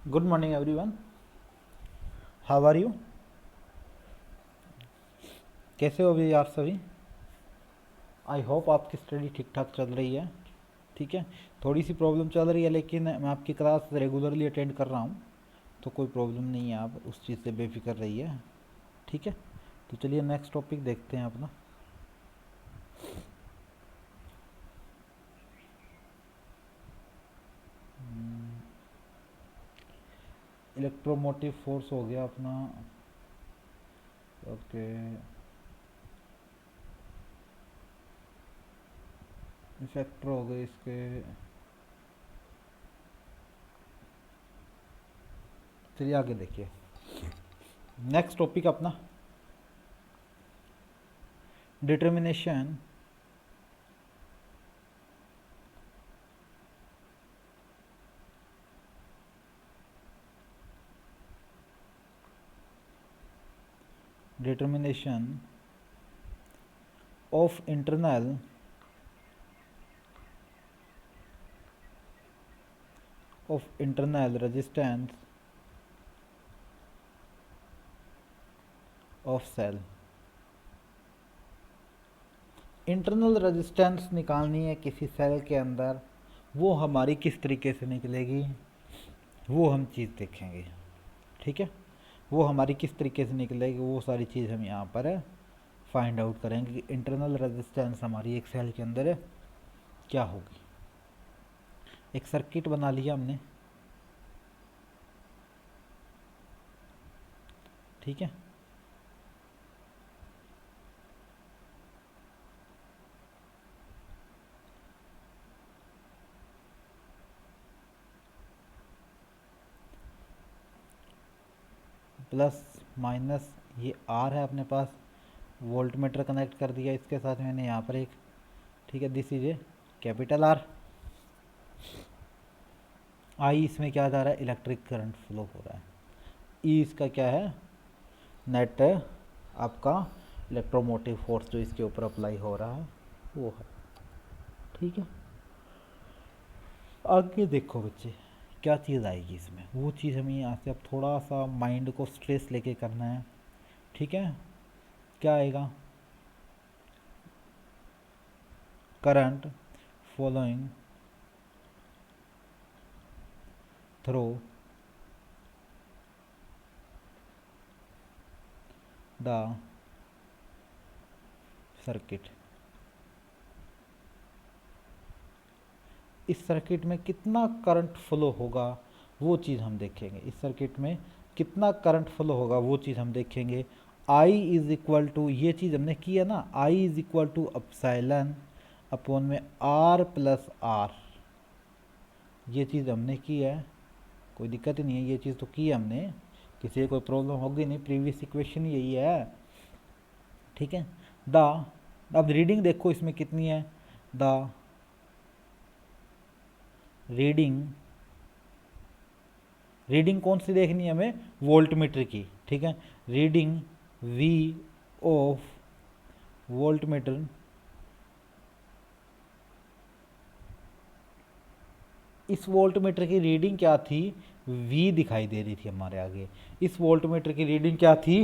Good morning everyone, how are you? कैसे हो अभी आप सभी? आई होप आपकी स्टडी ठीक ठाक चल रही है। ठीक है, थोड़ी सी प्रॉब्लम चल रही है लेकिन मैं आपकी क्लास रेगुलरली अटेंड कर रहा हूँ, तो कोई प्रॉब्लम नहीं है, आप उस चीज़ से बेफिक्र रहिए। ठीक है, तो चलिए नेक्स्ट टॉपिक देखते हैं अपना। इलेक्ट्रोमोटिव फोर्स हो गया अपना। ओके, इफेक्टर हो गए इसके। चलिए आगे देखिए, नेक्स्ट टॉपिक अपना determination determination of internal resistance of cell। Internal resistance निकालनी है किसी सेल के अंदर, वो हमारी किस तरीके से निकलेगी वो हम चीज़ देखेंगे। ठीक है, वो हमारी किस तरीके से निकलेगी वो सारी चीज़ हम यहाँ पर फाइंड आउट करेंगे कि इंटरनल रेजिस्टेंस हमारी एक सेल के अंदर क्या होगी। एक सर्किट बना लिया हमने। ठीक है, प्लस माइनस ये आर है अपने पास, वोल्ट मीटर कनेक्ट कर दिया इसके साथ मैंने यहाँ पर एक। ठीक है, this is a capital R. I इसमें क्या जा रहा है, इलेक्ट्रिक करंट फ्लो हो रहा है। ई इसका क्या है, नेट आपका इलेक्ट्रोमोटिव फोर्स जो इसके ऊपर अप्लाई हो रहा है वो है। ठीक है, आगे देखो बच्चे क्या चीज़ आएगी इसमें, वो चीज़ हमें यहाँ से अब थोड़ा सा माइंड को स्ट्रेस लेके करना है। ठीक है, क्या आएगा, current following through the circuit. इस सर्किट में कितना करंट फ्लो होगा वो चीज़ हम देखेंगे। इस सर्किट में कितना करंट फ्लो होगा वो चीज़ हम देखेंगे। आई इज इक्वल टू, ये चीज़ हमने की है ना, I is equal to epsilon upon में आर प्लस आर। ये चीज़ हमने की है, कोई दिक्कत ही नहीं है, ये चीज़ तो की है हमने, किसी को कोई प्रॉब्लम होगी नहीं, प्रीवियस इक्वेशन यही है। ठीक है, द, अब रीडिंग देखो इसमें कितनी है, द रीडिंग कौन सी देखनी है हमें, वोल्ट मीटर की। ठीक है, reading V of voltmeter इस वोल्ट मीटर की रीडिंग क्या थी, V दिखाई दे रही थी हमारे आगे। इस वोल्ट मीटर की रीडिंग क्या थी,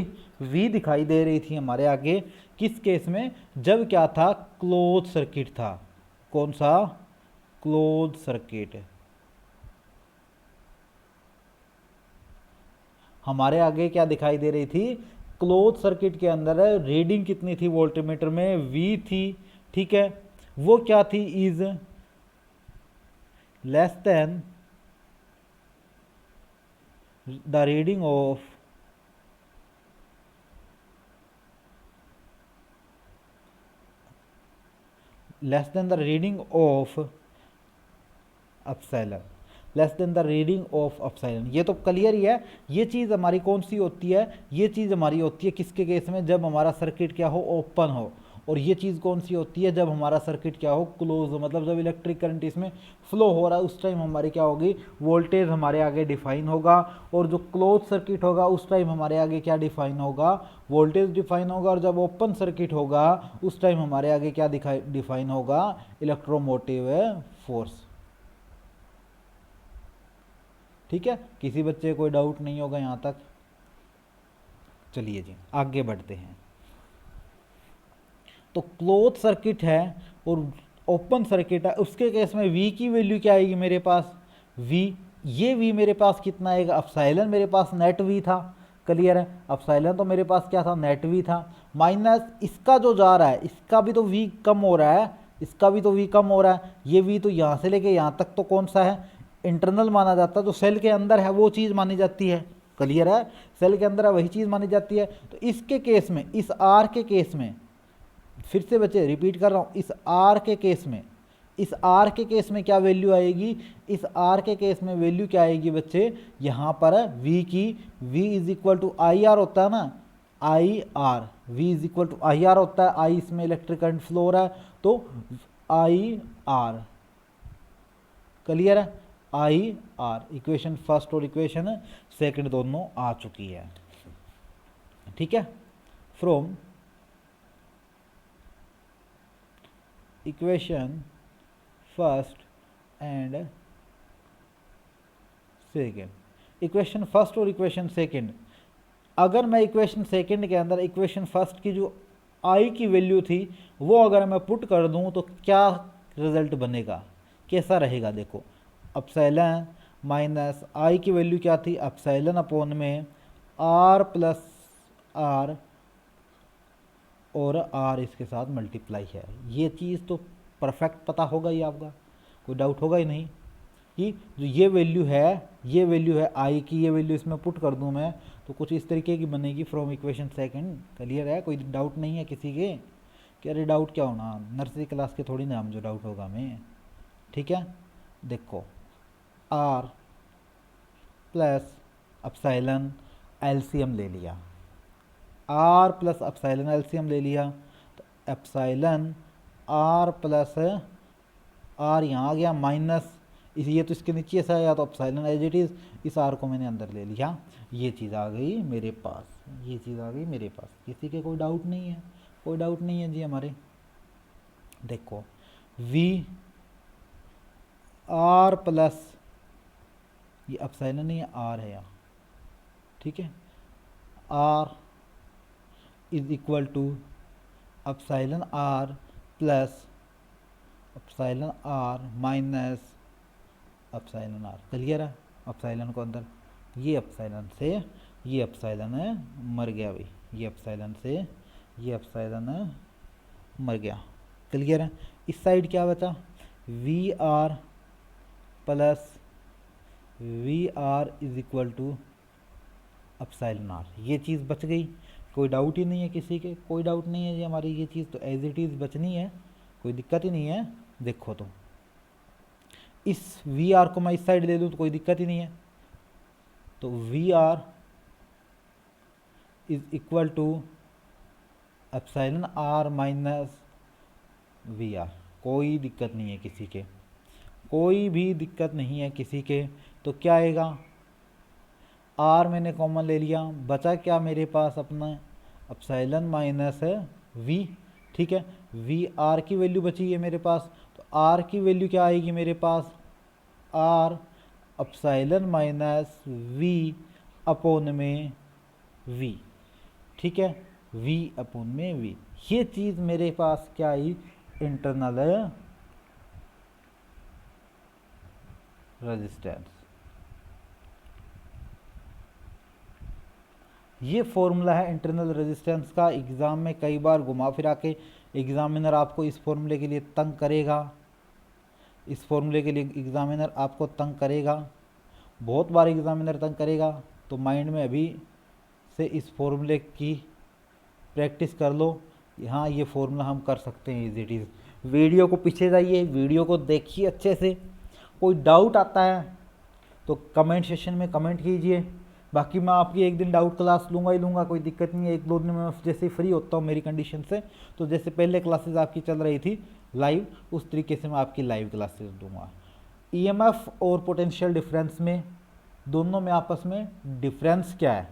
V दिखाई दे रही थी हमारे आगे। किस केस में, जब क्या था, क्लोज सर्किट था। कौन सा, क्लोज सर्किट। हमारे आगे क्या दिखाई दे रही थी, क्लोज सर्किट के अंदर रीडिंग कितनी थी वोल्टमीटर में, V थी। ठीक है, वो क्या थी, is less than the reading of less than the reading of epsilon, less than the reading of epsilon. ये तो क्लियर ही है। ये चीज़ हमारी कौन सी होती है, ये चीज़ हमारी होती है किसके केस में, जब हमारा सर्किट क्या हो, ओपन हो। और ये चीज़ कौन सी होती है, जब हमारा सर्किट क्या हो, क्लोज हो। मतलब जब इलेक्ट्रिक करंट इसमें फ्लो हो रहा है उस टाइम हमारी क्या होगी, वोल्टेज हमारे आगे डिफाइन होगा। और जो क्लोज सर्किट होगा उस टाइम हमारे आगे क्या डिफाइन होगा, वोल्टेज डिफाइन होगा। और जब ओपन सर्किट होगा उस टाइम हमारे आगे क्या दिखाई डिफाइन होगा, इलेक्ट्रोमोटिव फोर्स। ठीक है, किसी बच्चे को कोई डाउट नहीं होगा यहाँ तक। चलिए जी आगे बढ़ते हैं। तो क्लोज सर्किट है और ओपन सर्किट है, उसके केस में V की वैल्यू क्या आएगी मेरे पास, V, ये V मेरे पास कितना आएगा, अपसाइलन मेरे पास नेट V था, क्लियर है, अपसाइलन तो मेरे पास क्या था, नेट V था, माइनस इसका जो जा रहा है इसका भी तो V कम हो रहा है, इसका भी तो V कम हो रहा है, ये V तो यहाँ से लेके यहाँ तक तो कौन सा है, इंटरनल माना जाता है, जो सेल के अंदर है वो चीज़ मानी जाती है, क्लियर है, सेल के अंदर है वही चीज़ मानी जाती है। तो इसके केस में, इस R के केस में, फिर से बच्चे रिपीट कर रहा हूँ, इस R के केस में, इस R के केस में क्या वैल्यू आएगी, इस R के केस में वैल्यू क्या आएगी बच्चे, यहाँ पर V की, V is equal to I R होता है ना, I R, V is equal to I R होता है, आई इसमें इलेक्ट्रिक करंट फ्लो हो रहा है, तो आई आर, क्लियर है, आई आर, इक्वेशन फर्स्ट और इक्वेशन सेकंड दोनों आ चुकी है, ठीक है। From equation first and second, equation first और इक्वेशन सेकेंड, अगर मैं इक्वेशन सेकेंड के अंदर इक्वेशन फर्स्ट की जो आई की वैल्यू थी वो अगर मैं पुट कर दूं तो क्या रिजल्ट बनेगा, कैसा रहेगा, देखो अपसाइलन माइनस आई की वैल्यू क्या थी, अपसाइलन अपॉन में आर प्लस आर, और आर इसके साथ मल्टीप्लाई है, ये चीज़ तो परफेक्ट पता होगा ही आपका, कोई डाउट होगा ही नहीं कि जो ये वैल्यू है आई की, ये वैल्यू इसमें पुट कर दूं मैं तो कुछ इस तरीके की बनेगी फ्रॉम इक्वेशन सेकंड, क्लियर है, कोई डाउट नहीं है किसी के, कि अरे डाउट क्या होना, नर्सरी क्लास के थोड़ी ना हम जो डाउट होगा हमें, ठीक है। देखो आर प्लस अपसाइलन एलसीएम ले लिया, आर प्लस अपसाइलन एलसीएम ले लिया, तो एप्साइलन आर प्लस आर यहाँ आ गया माइनस, ये तो इसके नीचे ऐसा आया, तो अपसाइलन एज इट इज़, इस आर को मैंने अंदर ले लिया, ये चीज़ आ गई मेरे पास, ये चीज़ आ गई मेरे पास, किसी के कोई डाउट नहीं है, कोई डाउट नहीं है जी हमारे। देखो V आर प्लस, ये अपसाइलन नहीं है, आर है यहाँ, ठीक है, R is equal to epsilon R plus epsilon R minus epsilon R, clear है, अपसाइलन को अंदर, ये अपसाइलन से ये अपसाइलन मर गया भाई, ये अपसाइलन से ये अपसाइलन मर गया, क्लियर है। इस साइड क्या बचा, V R plus V R is equal to epsilon R, ये चीज़ बच गई, कोई डाउट ही नहीं है किसी के, कोई डाउट नहीं है जी हमारी, ये चीज़ तो एज इट इज़ बचनी है, कोई दिक्कत ही नहीं है। देखो तो इस वी आर को मैं इस साइड ले लूँ तो कोई दिक्कत ही नहीं है, तो V R is equal to epsilon R minus V R, कोई दिक्कत नहीं है किसी के, कोई भी दिक्कत नहीं है किसी के। तो क्या आएगा, आर मैंने कॉमन ले लिया, बचा क्या मेरे पास अपना एप्सिलॉन माइनस वी, ठीक है, वी आर की वैल्यू बची है मेरे पास, तो आर की वैल्यू क्या आएगी मेरे पास, R epsilon minus V upon में वी, ठीक है, वी अपॉन में वी, ये चीज़ मेरे पास क्या आई, इंटरनल रेजिस्टेंस। ये फॉर्मूला है इंटरनल रेजिस्टेंस का, एग्ज़ाम में कई बार घुमा फिरा के एग्ज़ामिनर आपको इस फॉर्मूले के लिए तंग करेगा, इस फॉर्मूले के लिए एग्ज़ामिनर आपको तंग करेगा, बहुत बार एग्ज़ामिनर तंग करेगा। तो माइंड में अभी से इस फॉर्मूले की प्रैक्टिस कर लो, हाँ ये फॉर्मूला हम कर सकते हैं, इज इट इज़। वीडियो को पीछे जाइए, वीडियो को देखिए अच्छे से, कोई डाउट आता है तो कमेंट सेशन में कमेंट कीजिए, बाकी मैं आपकी एक दिन डाउट क्लास लूँगा ही लूँगा, कोई दिक्कत नहीं है, एक दो दिन में जैसे फ्री होता हूँ मेरी कंडीशन से, तो जैसे पहले क्लासेस आपकी चल रही थी लाइव, उस तरीके से मैं आपकी लाइव क्लासेस दूँगा। ईएमएफ और पोटेंशियल डिफरेंस में, दोनों में आपस में डिफरेंस क्या है,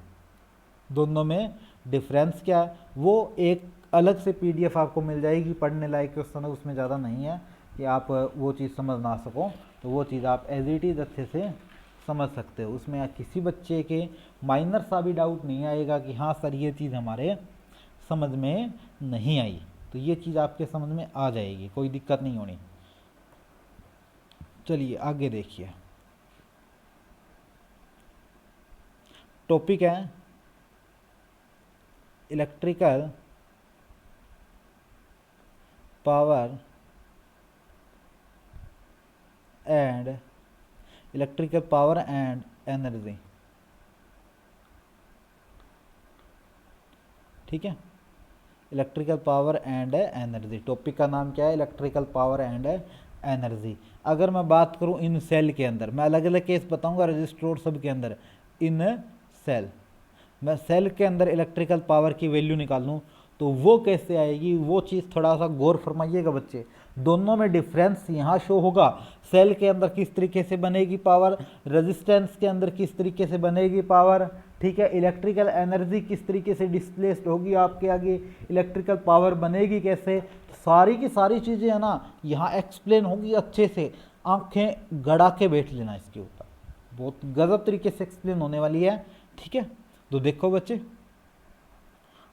दोनों में डिफरेंस क्या है, वो एक अलग से पीडीएफ आपको मिल जाएगी, पढ़ने लायक क्वेश्चन है, उसमें ज़्यादा नहीं है कि आप वो चीज़ समझ ना सको, तो वो चीज़ आप एज इट इज़ अच्छे से समझ सकते हो, उसमें किसी बच्चे के माइनर सा भी डाउट नहीं आएगा कि हाँ सर ये चीज़ हमारे समझ में नहीं आई, तो ये चीज़ आपके समझ में आ जाएगी, कोई दिक्कत नहीं होनी। चलिए आगे देखिए, टॉपिक है इलेक्ट्रिकल पावर एंड एनर्जी। ठीक है, electrical power and energy, topic का नाम क्या है, इलेक्ट्रिकल पावर एंड एनर्जी। अगर मैं बात करूं इन सेल के अंदर, मैं अलग अलग केस बताऊंगा रजिस्टर और सब के अंदर, इन सेल, मैं सेल के अंदर इलेक्ट्रिकल पावर की वैल्यू निकालूं तो वो कैसे आएगी, वो चीज़ थोड़ा सा गौर फरमाइएगा बच्चे। दोनों में डिफरेंस यहाँ शो होगा, सेल के अंदर किस तरीके से बनेगी पावर, रेजिस्टेंस के अंदर किस तरीके से बनेगी पावर। ठीक है, इलेक्ट्रिकल एनर्जी किस तरीके से डिस्प्लेस्ड होगी आपके आगे, इलेक्ट्रिकल पावर बनेगी कैसे, सारी की सारी चीज़ें है ना यहाँ एक्सप्लेन होगी अच्छे से, आंखें गड़ा के बैठ लेना इसके ऊपर, बहुत गजब तरीके से एक्सप्लेन होने वाली है। ठीक है, तो देखो बच्चे,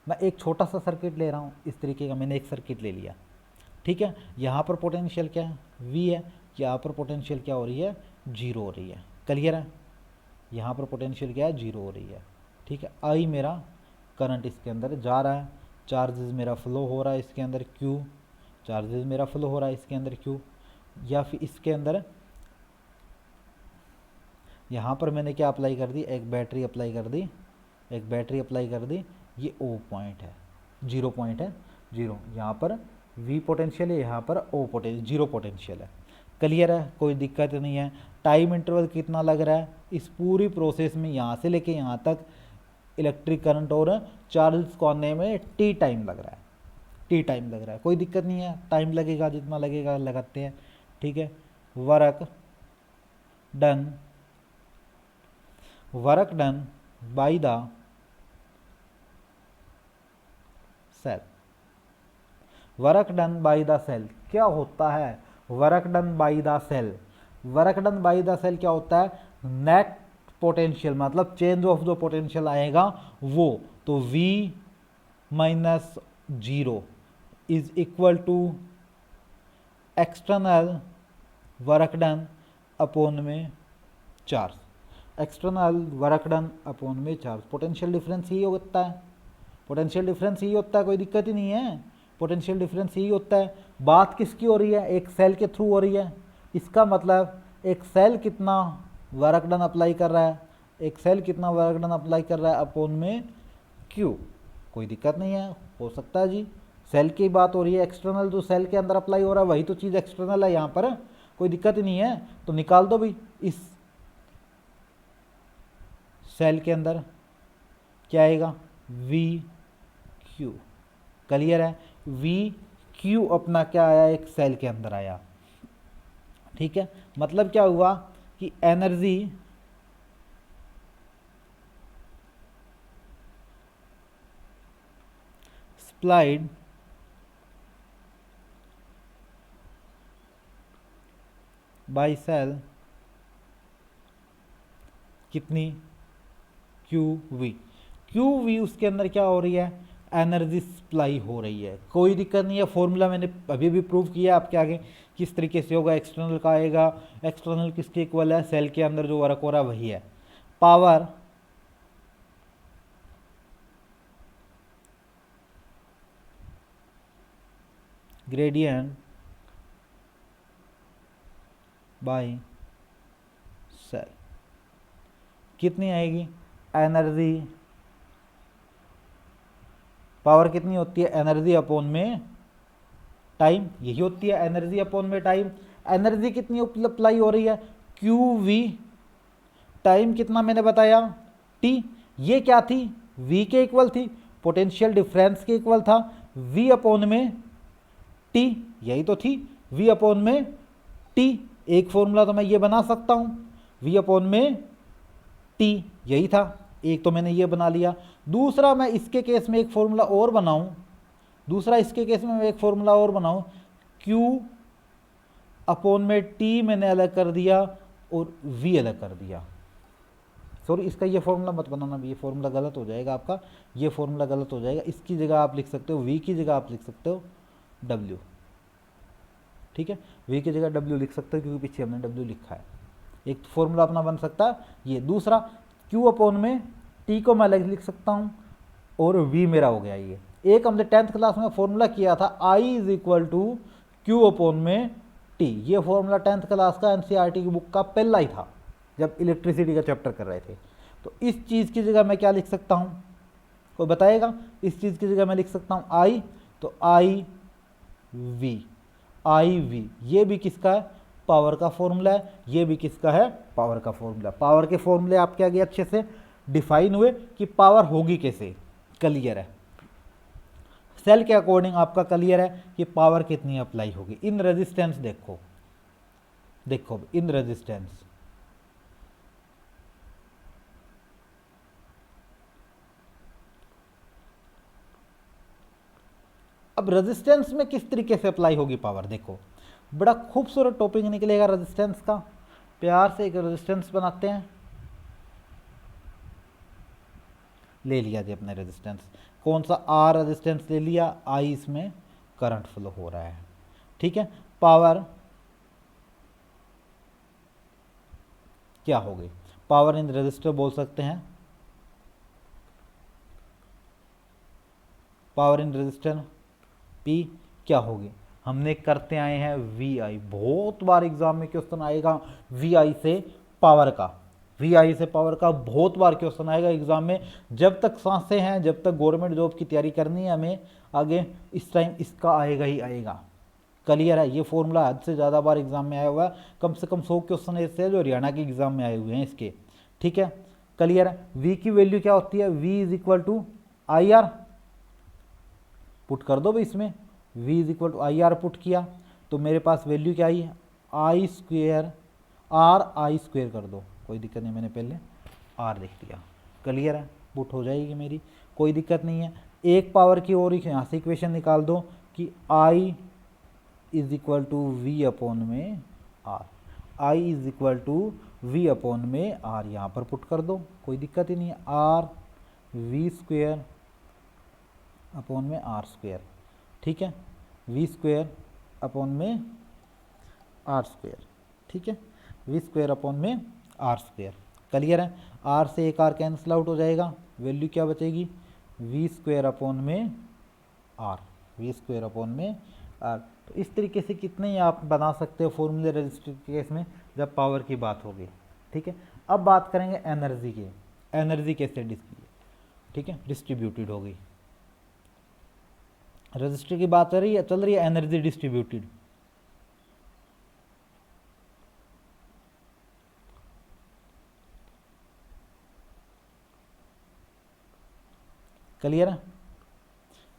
मैं एक छोटा सा सर्किट ले रहा हूँ, इस तरीके का मैंने एक सर्किट ले लिया। ठीक है, यहाँ पर पोटेंशियल क्या है, V है, यहाँ पर पोटेंशियल क्या हो रही है, 0 हो रही है। क्लियर है, यहाँ पर पोटेंशियल क्या है, 0 हो रही है। ठीक है, I मेरा करंट इसके अंदर जा रहा है, चार्जेस मेरा फ्लो हो रहा है इसके अंदर Q, चार्जेस मेरा फ्लो हो रहा है इसके अंदर Q, या फिर इसके अंदर यहाँ पर मैंने क्या अप्लाई कर दी, एक बैटरी अप्लाई कर दी, एक बैटरी अप्लाई कर दी, ये O पॉइंट है, 0 पॉइंट है, 0, यहाँ पर V पोटेंशियल है, यहाँ पर O पोटेंशियल, 0 पोटेंशियल है। क्लियर है, कोई दिक्कत नहीं है। टाइम इंटरवल कितना लग रहा है इस पूरी प्रोसेस में, यहाँ से लेके यहाँ तक इलेक्ट्रिक करंट और चार्ज को आने में T टाइम लग रहा है, T टाइम लग रहा है, कोई दिक्कत नहीं है, टाइम लगेगा जितना लगेगा लगाते हैं। ठीक है, work done by the cell, work done by the cell क्या होता है, work done by the cell, work done by the cell क्या होता है, नेट पोटेंशियल मतलब चेंज ऑफ जो पोटेंशियल आएगा वो, तो V minus 0 is equal to external work done upon में charge, external work done upon में चार्ज, पोटेंशियल डिफरेंस ही होता है, पोटेंशियल डिफरेंस ही होता है, कोई दिक्कत ही नहीं है, पोटेंशियल डिफरेंस ही होता है। बात किसकी हो रही है, एक सेल के थ्रू हो रही है, इसका मतलब एक सेल कितना वर्क डन अप्लाई कर रहा है, एक सेल कितना वर्क डन अप्लाई कर रहा है अपॉन में Q, कोई दिक्कत नहीं है, हो सकता है जी, सेल की बात हो रही है, एक्सटर्नल जो सेल के अंदर अप्लाई हो रहा है वही तो चीज़ एक्सटर्नल है यहाँ पर, कोई दिक्कत ही नहीं है। तो निकाल दो भाई, इस सेल के अंदर क्या आएगा, VQ। क्लियर है, VQ अपना क्या आया, एक सेल के अंदर आया। ठीक है, मतलब क्या हुआ कि एनर्जी सप्लाइड बाय सेल कितनी, QV उसके अंदर क्या हो रही है, एनर्जी सप्लाई हो रही है, कोई दिक्कत नहीं है। फॉर्मूला मैंने अभी भी प्रूव किया आपके आगे किस तरीके से होगा, एक्सटर्नल का आएगा, एक्सटर्नल किसके इक्वल है, सेल के अंदर जो वर्क हो रहा है वही है, पावर ग्रेडियंट बाय सेल कितनी आएगी, एनर्जी पावर कितनी होती है, एनर्जी अपॉन में टाइम, यही होती है एनर्जी अपॉन में टाइम। एनर्जी कितनी अप्लाई हो रही है, QV, टाइम कितना मैंने बताया T, ये क्या थी, V के इक्वल थी, पोटेंशियल डिफरेंस के इक्वल था, V अपॉन में T, यही तो थी, V अपॉन में T, एक फॉर्मूला तो मैं ये बना सकता हूँ, V अपॉन में T, यही था, एक तो मैंने ये बना लिया। दूसरा मैं इसके केस में एक फॉर्मूला और बनाऊं, दूसरा इसके केस में मैं एक फॉर्मूला और बनाऊं, Q अपॉन में T मैंने अलग कर दिया और V अलग कर दिया, सॉरी इसका ये फॉर्मूला मत बनाना, ये फॉर्मूला गलत हो जाएगा आपका, ये फॉर्मूला गलत हो जाएगा। इसकी जगह आप लिख सकते हो v की जगह आप लिख सकते हो w, ठीक है, v की जगह w लिख सकते हो क्योंकि पीछे हमने w लिखा है। एक फॉर्मूला अपना बन सकता है ये। दूसरा q अपॉन में t को मैं लिख सकता हूँ और v मेरा हो गया ये। एक हमने 10th क्लास में फॉर्मूला किया था I is equal to Q upon में टी। ये फॉर्मूला 10th क्लास का एनसीईआरटी की बुक का पहला ही था जब इलेक्ट्रिसिटी का चैप्टर कर रहे थे। तो इस चीज़ की जगह मैं क्या लिख सकता हूँ, कोई बताएगा? इस चीज़ की जगह मैं लिख सकता हूँ I, तो आई वी, ये भी किसका है? पावर का फॉर्मूला है। ये भी किसका है? पावर का फॉर्मूला। पावर के फॉर्मूले आपके आगे अच्छे से डिफाइन हुए कि पावर होगी कैसे, क्लियर है। सेल के अकॉर्डिंग आपका क्लियर है कि पावर कितनी अप्लाई होगी। इन रेजिस्टेंस देखो, देखो इन रेजिस्टेंस, अब रेजिस्टेंस में किस तरीके से अप्लाई होगी पावर, देखो बड़ा खूबसूरत टॉपिक निकलेगा रेजिस्टेंस का। प्यार से एक रेजिस्टेंस बनाते हैं। ले लिया जी अपने रेजिस्टेंस, कौन सा? आर रेजिस्टेंस ले लिया, आई इसमें करंट फ्लो हो रहा है, ठीक है। पावर क्या होगी? पावर इन रेजिस्टर बोल सकते हैं, पावर इन रेजिस्टर पी क्या होगी? हमने करते आए हैं वी आई, बहुत बार एग्जाम में क्वेश्चन आएगा वी आई से पावर का, वी आई से पावर का बहुत बार क्वेश्चन आएगा एग्जाम में। जब तक सांसें हैं, जब तक गवर्नमेंट जॉब की तैयारी करनी है हमें आगे, इस टाइम इसका आएगा ही आएगा, क्लियर है। ये फॉर्मूला हद से ज़्यादा बार एग्जाम में आया हुआ है, कम से कम 100 क्वेश्चन ऐसे हैं जो हरियाणा के एग्जाम में आए हुए हैं इसके, ठीक है, क्लियर है। वी की वैल्यू क्या होती है? V is equal to I R, put कर दो भाई इसमें, v is equal to I R put किया तो मेरे पास वैल्यू क्या आई? I square R, I square कर दो, कोई दिक्कत नहीं, मैंने पहले आर लिख दिया, क्लियर है, पुट हो जाएगी मेरी, कोई दिक्कत नहीं है। एक पावर की और यहाँ से इक्वेशन निकाल दो कि I is equal to V upon में R, I is equal to V upon में आर, यहाँ पर पुट कर दो, कोई दिक्कत ही नहीं है। आर वी स्क्वेयर अपॉन में आर स्क्वेयर, ठीक है, वी स्क्वेयर अपॉन में आर स्क्वेयर, ठीक है, वी स्क्वेयर अपॉन में आर स्क्वेयर, क्लियर है। आर से एक आर कैंसिल आउट हो जाएगा, वैल्यू क्या बचेगी? वी स्क्वेयर अपॉन में आर, वी स्क्वेयर अपॉन में आर। तो इस तरीके से कितने ही आप बना सकते हो फॉर्मूले रजिस्टर के केस में जब पावर की बात होगी, ठीक है। अब बात करेंगे एनर्जी की, एनर्जी कैसे ठीक है डिस्ट्रीब्यूटेड होगी। रजिस्टर की बात चल रही है एनर्जी डिस्ट्रीब्यूटेड, क्लियर है।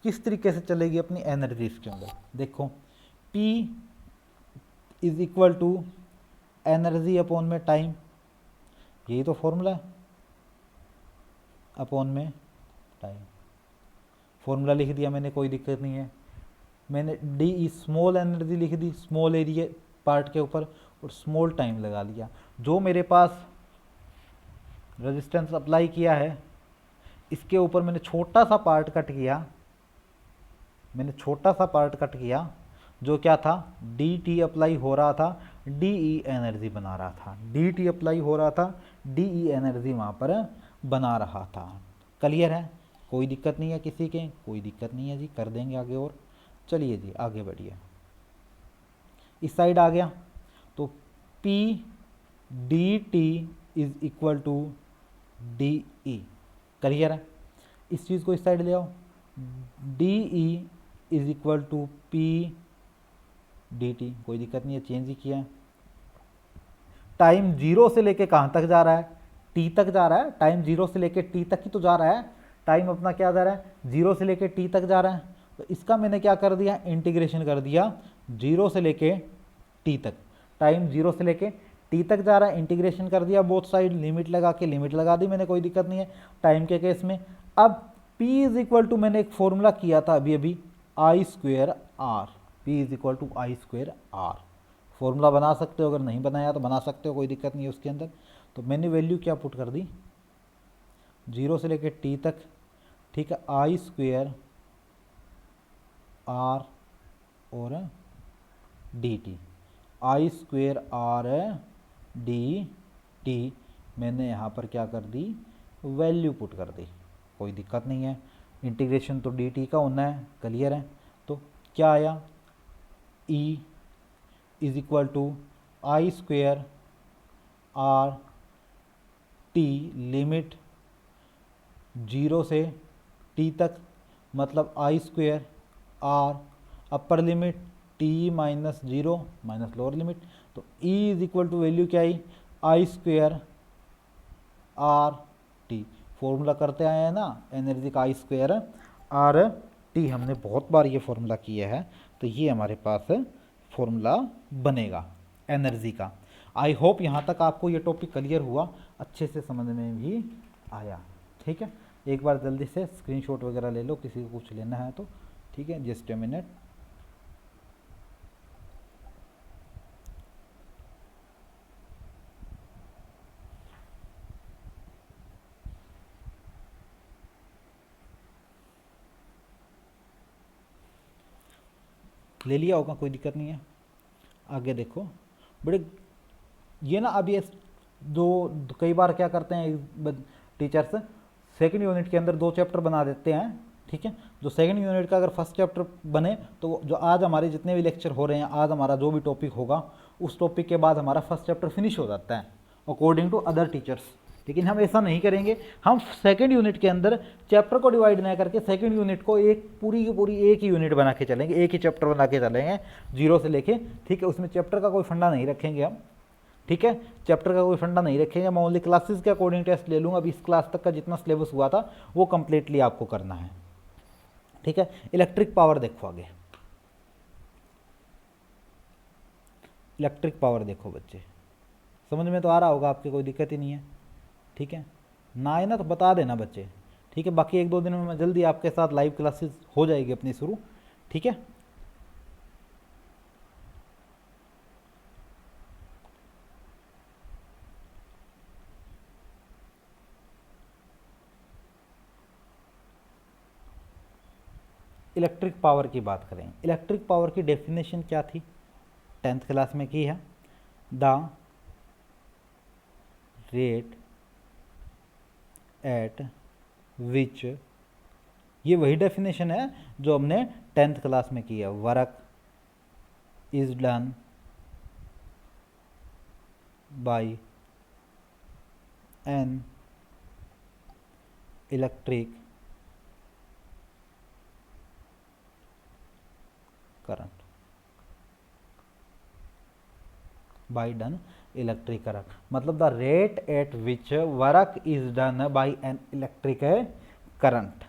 किस तरीके से चलेगी अपनी एनर्जी इसके अंदर, देखो P is equal to energy upon में टाइम, यही तो फॉर्मूला है, अपॉन में टाइम, फॉर्मूला लिख दिया मैंने, कोई दिक्कत नहीं है। मैंने डी ई स्मॉल एनर्जी लिख दी स्मॉल एरिया पार्ट के ऊपर और स्मॉल टाइम लगा लिया। जो मेरे पास रेजिस्टेंस अप्लाई किया है इसके ऊपर मैंने छोटा सा पार्ट कट किया, मैंने छोटा सा पार्ट कट किया जो क्या था? डी टी अप्लाई हो रहा था, डी ई एनर्जी बना रहा था, डी टी अप्लाई हो रहा था, डी ई एनर्जी वहाँ पर बना रहा था, क्लियर है। कोई दिक्कत नहीं है किसी के, कोई दिक्कत नहीं है जी, कर देंगे आगे और। चलिए जी आगे बढ़िए, इस साइड आ गया तो P D T is equal to D E, clear है। इस चीज़ को इस साइड ले आओ, D E is equal to P D T, कोई दिक्कत नहीं है, चेंज ही किया है। टाइम जीरो से लेके कहाँ तक जा रहा है? टी तक जा रहा है, टाइम जीरो से लेके टी तक ही तो जा रहा है, टाइम अपना क्या जा रहा है? जीरो से लेके टी तक जा रहा है। तो इसका मैंने क्या कर दिया? इंटीग्रेशन कर दिया, जीरो से लेके टी तक, टाइम जीरो से लेके टी तक जा रहा है, इंटीग्रेशन कर दिया बोथ साइड, लिमिट लगा के लिमिट लगा दी मैंने, कोई दिक्कत नहीं है टाइम के केस में। अब P इज इक्वल टू मैंने एक फॉर्मूला किया था अभी अभी, I square R, P is equal to I square R, formula बना सकते हो, अगर नहीं बनाया तो बना सकते हो, कोई दिक्कत नहीं है उसके अंदर। तो मैंने वैल्यू क्या पुट कर दी? 0 से लेके t तक, ठीक है, आई स्क्वेयर आर और डी टी, आई स्क्वेयर आर डी टी, मैंने यहाँ पर क्या कर दी, वैल्यू पुट कर दी, कोई दिक्कत नहीं है, इंटीग्रेशन तो डी टी का होना है, क्लियर है। तो क्या आया, E is equal to I square R T limit 0 से t तक, मतलब I square R upper limit t minus 0 minus lower limit, तो E is equal to value क्या आई, I square R T, formula करते आए हैं ना एनर्जी का, आई स्क्वेयर आर टी, हमने बहुत बार ये फॉर्मूला किया है, तो ये हमारे पास फॉर्मूला बनेगा एनर्जी का। आई होप यहाँ तक आपको ये टॉपिक क्लियर हुआ, अच्छे से समझ में भी आया, ठीक है। एक बार जल्दी से स्क्रीनशॉट वगैरह ले लो, किसी को कुछ लेना है तो, ठीक है, जस्ट ए मिनट। ले लिया होगा, कोई दिक्कत नहीं है। आगे देखो बड़े, ये ना अब ये कई बार क्या करते हैं टीचर्स, सेकंड यूनिट के अंदर 2 चैप्टर बना देते हैं, ठीक है। जो सेकंड यूनिट का अगर फर्स्ट चैप्टर बने तो जो आज हमारे जितने भी लेक्चर हो रहे हैं, आज हमारा जो भी टॉपिक होगा, उस टॉपिक के बाद हमारा फर्स्ट चैप्टर फिनिश हो जाता है अकॉर्डिंग टू अदर टीचर्स। लेकिन हम ऐसा नहीं करेंगे, हम सेकंड यूनिट के अंदर चैप्टर को डिवाइड ना करके सेकंड यूनिट को एक पूरी की पूरी एक ही यूनिट बना के चलेंगे, एक ही चैप्टर बना के चलेंगे 0 से लेके, ठीक है। उसमें चैप्टर का कोई फंडा नहीं रखेंगे हम, ठीक है, चैप्टर का कोई फंडा नहीं रखेंगे, मैं ओनली क्लासेस के अकॉर्डिंग टेस्ट ले लूँगा। अभी इस क्लास तक का जितना सिलेबस हुआ था वो कंप्लीटली आपको करना है, ठीक है। इलेक्ट्रिक पावर देखो आगे, इलेक्ट्रिक पावर देखो बच्चे, समझ में तो आ रहा होगा आपके, कोई दिक्कत ही नहीं है, ठीक है। ना आए ना तो बता देना बच्चे, ठीक है। बाकी 1-2 दिन में मैं जल्दी आपके साथ लाइव क्लासेस हो जाएगी अपनी शुरू, ठीक है। इलेक्ट्रिक पावर की बात करें, इलेक्ट्रिक पावर की डेफिनेशन क्या थी, 10th क्लास में की है, द रेट एट विच, ये वही डेफिनेशन है जो हमने 10th क्लास में की है, work is done by an electric current, by done electric current, मतलब the rate at which work is done by an electric current,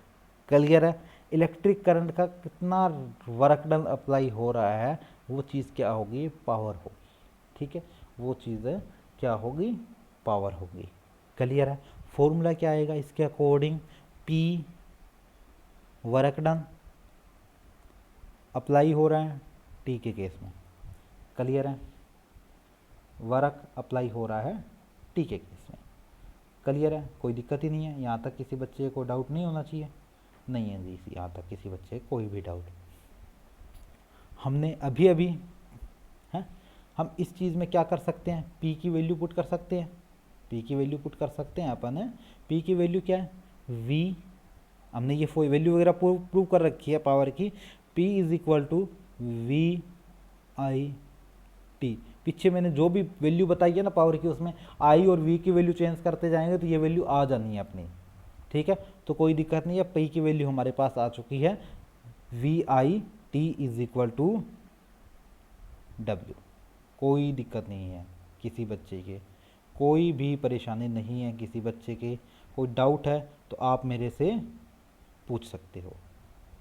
clear है। इलेक्ट्रिक करंट का कितना वर्क डन अप्लाई हो रहा है, वो चीज़ क्या होगी, पावर होगी, ठीक है, वो चीज़ क्या होगी, पावर होगी, क्लियर है। फॉर्मूला क्या आएगा इसके according, P work done apply हो रहा है टी के केस में, क्लियर है, वर्क अप्लाई हो रहा है टी के केस में, क्लियर है, कोई दिक्कत ही नहीं है। यहाँ तक किसी बच्चे को डाउट नहीं होना चाहिए, नहीं है जी, यहाँ तक किसी बच्चे कोई भी डाउट। हमने अभी अभी हैं, हम इस चीज़ में क्या कर सकते हैं, पी की वैल्यू पुट कर सकते हैं, पी की वैल्यू पुट कर सकते हैं अपन है, पी की वैल्यू क्या है, वी, हमने ये वैल्यू वगैरह प्रूव कर रखी है पावर की, P is equal to V I T, पीछे मैंने जो भी वैल्यू बताई है ना पावर की, उसमें आई और वी की वैल्यू चेंज करते जाएंगे तो ये वैल्यू आ जानी है अपनी, ठीक है। तो कोई दिक्कत नहीं है, पी की वैल्यू हमारे पास आ चुकी है, V I T is equal to W, कोई दिक्कत नहीं है किसी बच्चे के, कोई भी परेशानी नहीं है किसी बच्चे के, कोई डाउट है तो आप मेरे से पूछ सकते हो,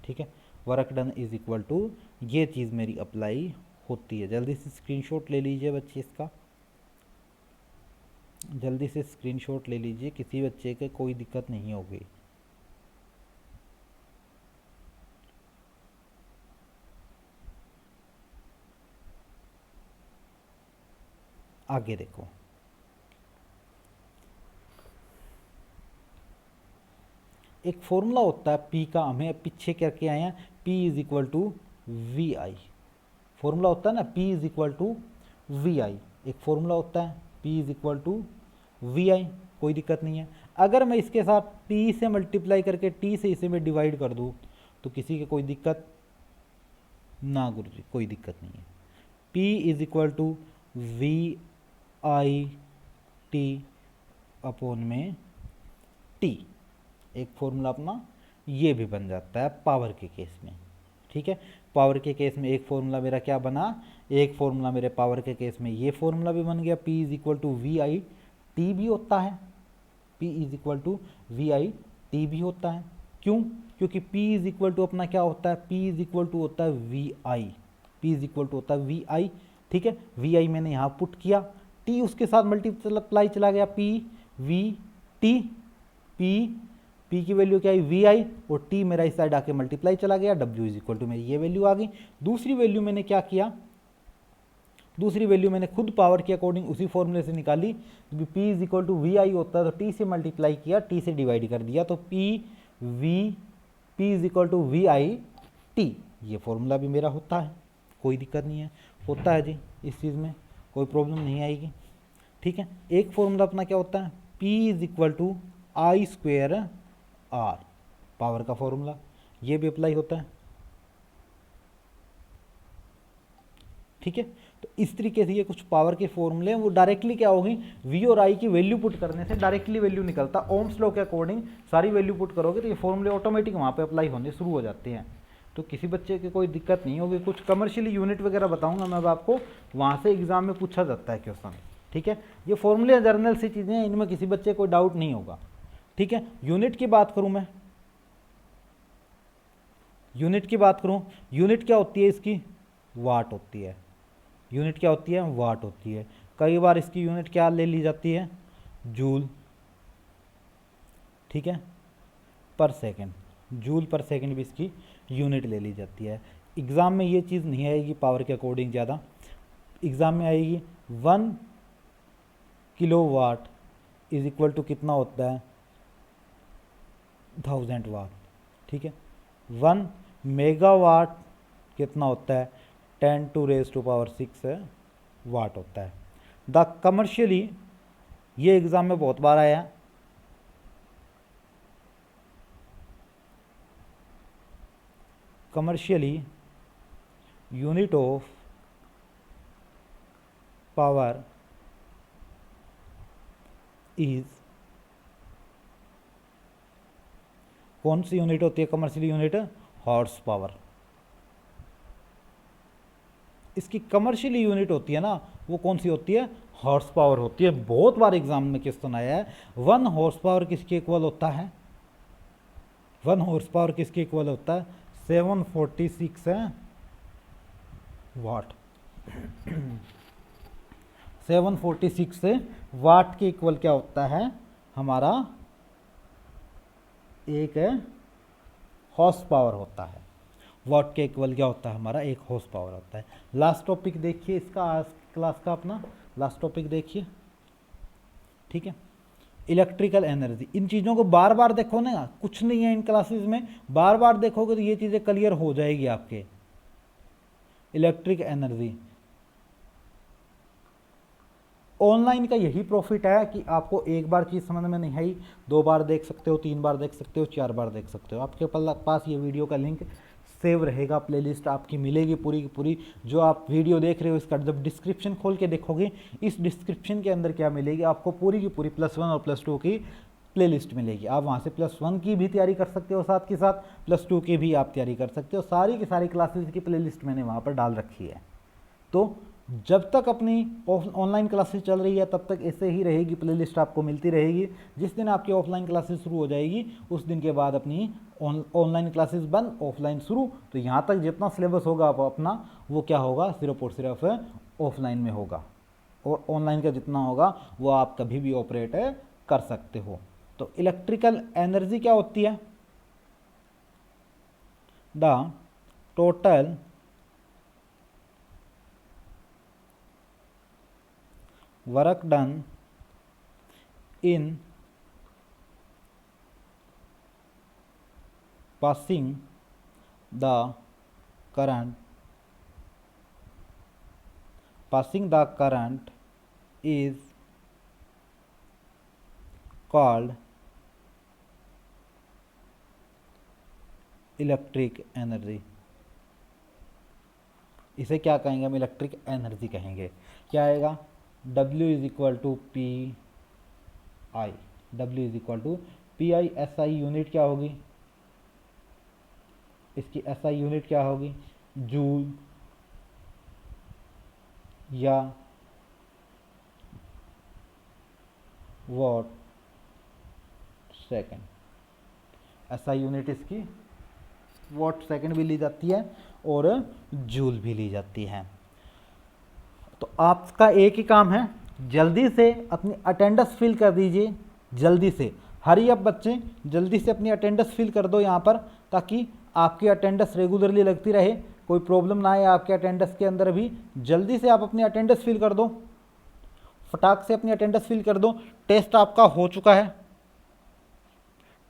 ठीक है। Work done is equal to, ये चीज़ मेरी अप्लाई होती है। जल्दी से स्क्रीनशॉट ले लीजिए बच्चे इसका, जल्दी से स्क्रीनशॉट ले लीजिए, किसी बच्चे के कोई दिक्कत नहीं होगी। आगे देखो, एक फॉर्मूला होता है P का, हमें पीछे करके आए हैं, P is equal to V I. Formula होता है ना P is equal to V I, एक फॉर्मूला होता है P is equal to V I, कोई दिक्कत नहीं है। अगर मैं इसके साथ T से मल्टीप्लाई करके T से इसे मैं डिवाइड कर दूँ तो किसी की कोई दिक्कत ना गुरु जी, कोई दिक्कत नहीं है। P is equal to V I T upon में T, एक फॉर्मूला अपना ये भी बन जाता है पावर के केस में। ठीक है, पावर के केस में एक फॉर्मूला मेरा क्या बना, एक फॉर्मूला मेरे पावर के केस में ये फॉर्मूला भी बन गया, P is equal to V I T भी होता है, P is equal to V I T भी होता है। क्यों? क्योंकि P इज इक्वल टू अपना क्या होता है, P इज इक्वल टू होता है V I, P is equal to होता है वी आई। ठीक है, वी आई मैंने यहाँ पुट किया, T उसके साथ मल्टीप्लाई चला गया, P वी टी, P की वैल्यू क्या है वी आई, और T मेरा इस साइड आके मल्टीप्लाई चला गया, W इज इक्वल टू मेरी ये वैल्यू आ गई। दूसरी वैल्यू मैंने क्या किया, दूसरी वैल्यू मैंने खुद पावर के अकॉर्डिंग उसी फॉर्मूले से निकाली, P is equal to V I होता है तो T से मल्टीप्लाई किया, T से डिवाइड कर दिया, तो P is equal to V I T, ये फॉर्मूला भी मेरा होता है, कोई दिक्कत नहीं है, होता है जी, इस चीज़ में कोई प्रॉब्लम नहीं आएगी। ठीक है, एक फॉर्मूला अपना क्या होता है, P is equal to I square R, power का फॉर्मूला, ये भी अप्लाई होता है। ठीक है, तो इस तरीके से ये कुछ पावर के फॉर्मूले हैं, वो डायरेक्टली क्या होगी, वी और आई की वैल्यू पुट करने से डायरेक्टली वैल्यू निकलता है। ओम्स लॉ के अकॉर्डिंग सारी वैल्यू पुट करोगे तो ये फॉर्मूले ऑटोमेटिक वहाँ पे अप्लाई होने शुरू हो जाते हैं, तो किसी बच्चे की कोई दिक्कत नहीं होगी। कुछ कमर्शियल यूनिट वगैरह बताऊंगा मैं अब आपको, वहाँ से एग्जाम में पूछा जाता है क्वेश्चन। ठीक है, ये फॉर्मूले जर्नल सी चीज़ें हैं, इनमें किसी बच्चे को डाउट नहीं होगा। ठीक है, यूनिट की बात करूँ मैं, यूनिट की बात करूँ, यूनिट क्या होती है इसकी, वाट होती है। यूनिट क्या होती है, वाट होती है। कई बार इसकी यूनिट क्या ले ली जाती है, जूल। ठीक है, पर सेकंड, जूल पर सेकंड भी इसकी यूनिट ले ली जाती है। एग्ज़ाम में ये चीज़ नहीं आएगी पावर के अकॉर्डिंग ज़्यादा, एग्ज़ाम में आएगी 1 किलोवाट इज इक्वल टू कितना होता है, 1000 वाट। ठीक है, 1 मेगावाट कितना होता है, 10 टू रेज टू पावर 6 वाट होता है। द कमर्शियली, ये एग्ज़ाम में बहुत बार आया, commercially unit of power is, कौन सी यूनिट होती है कमर्शियल यूनिट, हॉर्स पावर। इसकी कमर्शियल यूनिट होती है ना, वो कौन सी होती है, हॉर्स पावर होती है। बहुत बार एग्जाम में क्वेश्चन आया है, 1 हॉर्स पावर किसके इक्वल होता है, 1 हॉर्स पावर किसके इक्वल होता है, 746 वाट। 746 वाट के इक्वल क्या होता है हमारा, एक हॉर्स पावर होता है। वाट के इक्वल क्या होता है हमारा, एक हॉर्स पावर होता है। लास्ट टॉपिक देखिए इसका, आज क्लास का अपना लास्ट टॉपिक देखिए। ठीक है, इलेक्ट्रिकल एनर्जी, इन चीज़ों को बार बार देखो ना, कुछ नहीं है इन क्लासेस में, बार बार देखोगे तो ये चीज़ें क्लियर हो जाएगी आपके। इलेक्ट्रिक एनर्जी, ऑनलाइन का यही प्रॉफिट है कि आपको एक बार चीज़ समझ में नहीं आई, 2 बार देख सकते हो, 3 बार देख सकते हो, 4 बार देख सकते हो। आपके पास ये वीडियो का लिंक सेव रहेगा, प्लेलिस्ट आपकी मिलेगी पूरी की पूरी। जो आप वीडियो देख रहे हो इसका जब डिस्क्रिप्शन खोल के देखोगे, इस डिस्क्रिप्शन के अंदर क्या मिलेगी आपको, पूरी की पूरी +1 और +2 की प्लेलिस्ट मिलेगी। आप वहाँ से +1 की भी तैयारी कर सकते हो, साथ के साथ +2 की भी आप तैयारी कर सकते हो। सारी की सारी क्लासेस की प्लेलिस्ट मैंने वहाँ पर डाल रखी है। तो जब तक अपनी ऑनलाइन क्लासेस चल रही है तब तक ऐसे ही रहेगी, प्लेलिस्ट आपको मिलती रहेगी। जिस दिन आपकी ऑफलाइन क्लासेस शुरू हो जाएगी उस दिन के बाद अपनी ऑनलाइन क्लासेस बंद, ऑफलाइन शुरू। तो यहाँ तक जितना सिलेबस होगा आप अपना, वो क्या होगा, सिर्फ और सिर्फ ऑफलाइन में होगा, और ऑनलाइन का जितना होगा वो आप कभी भी ऑपरेट कर सकते हो। तो इलेक्ट्रिकल एनर्जी क्या होती है, the total work done in passing the current is called electric energy. इसे क्या कहेंगे हम? इलेक्ट्रिक एनर्जी कहेंगे। क्या आएगा? W is equal to P I. W is equal to P I. S I unit क्या होगी? इसकी एस आई यूनिट क्या होगी? जूल या watt second. S I unit इसकी वॉट सेकेंड भी ली जाती है और जूल भी ली जाती है। तो आपका एक ही काम है, जल्दी से अपनी अटेंडेंस फिल कर दीजिए। जल्दी से हरी अप बच्चे, जल्दी से अपनी अटेंडेंस फिल कर दो यहाँ पर, ताकि आपकी अटेंडेंस रेगुलरली लगती रहे, कोई प्रॉब्लम ना आए आपके अटेंडेंस के अंदर भी। जल्दी से आप अपनी अटेंडेंस फिल कर दो, फटाक से अपनी अटेंडेंस फिल कर दो। टेस्ट आपका हो चुका है,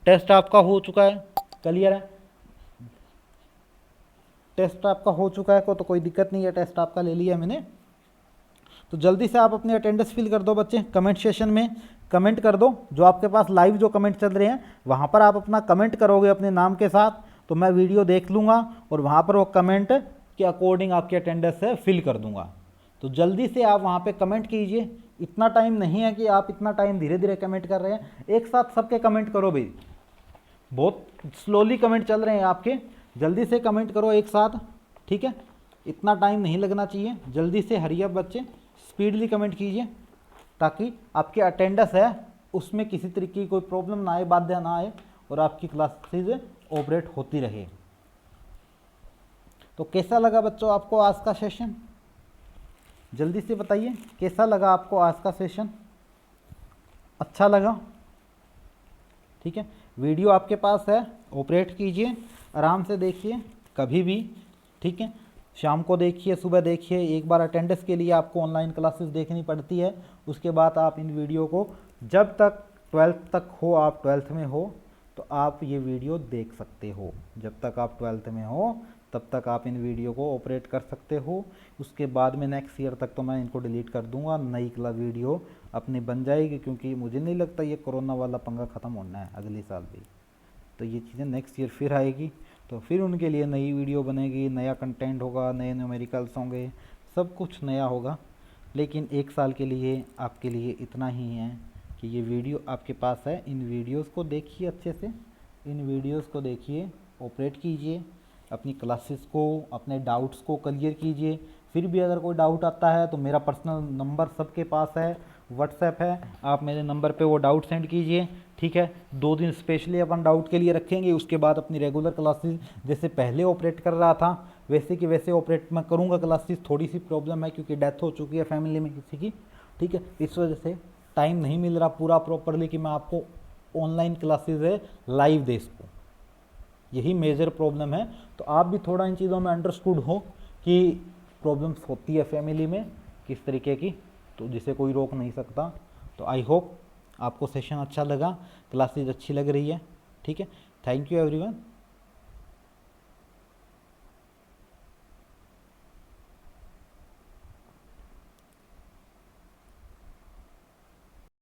टेस्ट आपका हो चुका है, क्लियर है? टेस्ट आपका हो चुका है तो कोई दिक्कत नहीं है, टेस्ट आपका ले लिया मैंने। तो जल्दी से आप अपनी अटेंडेंस फिल कर दो बच्चे। कमेंट सेशन में कमेंट कर दो, जो आपके पास लाइव जो कमेंट चल रहे हैं वहाँ पर आप अपना कमेंट करोगे अपने नाम के साथ, तो मैं वीडियो देख लूँगा और वहाँ पर वो कमेंट के अकॉर्डिंग आपकी अटेंडेंस है फिल कर दूँगा। तो जल्दी से आप वहाँ पे कमेंट कीजिए। इतना टाइम नहीं है कि आप इतना टाइम धीरे धीरे कमेंट कर रहे हैं, एक साथ सबके कमेंट करो भाई। बहुत स्लोली कमेंट चल रहे हैं आपके, जल्दी से कमेंट करो एक साथ, ठीक है? इतना टाइम नहीं लगना चाहिए। जल्दी से हरी अप बच्चे, स्पीडली कमेंट कीजिए, ताकि आपकी अटेंडेंस है उसमें किसी तरीके की कोई प्रॉब्लम ना आए, बाधा ना आए और आपकी क्लासेज ऑपरेट होती रहे। तो कैसा लगा बच्चों आपको आज का सेशन? जल्दी से बताइए, कैसा लगा आपको आज का सेशन? अच्छा लगा? ठीक है, वीडियो आपके पास है, ऑपरेट कीजिए, आराम से देखिए कभी भी, ठीक है? शाम को देखिए, सुबह देखिए, एक बार अटेंडेंस के लिए आपको ऑनलाइन क्लासेस देखनी पड़ती है। उसके बाद आप इन वीडियो को, जब तक 12th तक हो, आप 12th में हो तो आप ये वीडियो देख सकते हो। जब तक आप 12th में हो तब तक आप इन वीडियो को ऑपरेट कर सकते हो। उसके बाद में नेक्स्ट ईयर तक तो मैं इनको डिलीट कर दूंगा, नई क्लास वीडियो अपनी बन जाएगी, क्योंकि मुझे नहीं लगता ये कोरोना वाला पंगा ख़त्म होना है अगले साल भी। तो ये चीज़ें नेक्स्ट ईयर फिर आएगी, तो फिर उनके लिए नई वीडियो बनेगी, नया कंटेंट होगा, नए न्यूमेरिकल्स होंगे, सब कुछ नया होगा। लेकिन एक साल के लिए आपके लिए इतना ही है कि ये वीडियो आपके पास है। इन वीडियोस को देखिए अच्छे से, इन वीडियोस को देखिए, ऑपरेट कीजिए, अपनी क्लासेस को, अपने डाउट्स को क्लियर कीजिए। फिर भी अगर कोई डाउट आता है तो मेरा पर्सनल नंबर सबके पास है, व्हाट्सएप है, आप मेरे नंबर पे वो डाउट सेंड कीजिए, ठीक है? 2 दिन स्पेशली अपन डाउट के लिए रखेंगे। उसके बाद अपनी रेगुलर क्लासेस जैसे पहले ऑपरेट कर रहा था वैसे कि वैसे ऑपरेट मैं करूँगा क्लासेस। थोड़ी सी प्रॉब्लम है क्योंकि डेथ हो चुकी है फैमिली में किसी की, ठीक है? इस वजह से टाइम नहीं मिल रहा पूरा प्रॉपरली कि मैं आपको ऑनलाइन क्लासेस है लाइव दे सकूँ, यही मेजर प्रॉब्लम है। तो आप भी थोड़ा इन चीज़ों में अंडरस्टूड हो कि प्रॉब्लम्स होती है फैमिली में किस तरीके की, तो जिसे कोई रोक नहीं सकता। तो आई होप आपको सेशन अच्छा लगा, क्लासेस अच्छी लग रही है, ठीक है? Thank you everyone.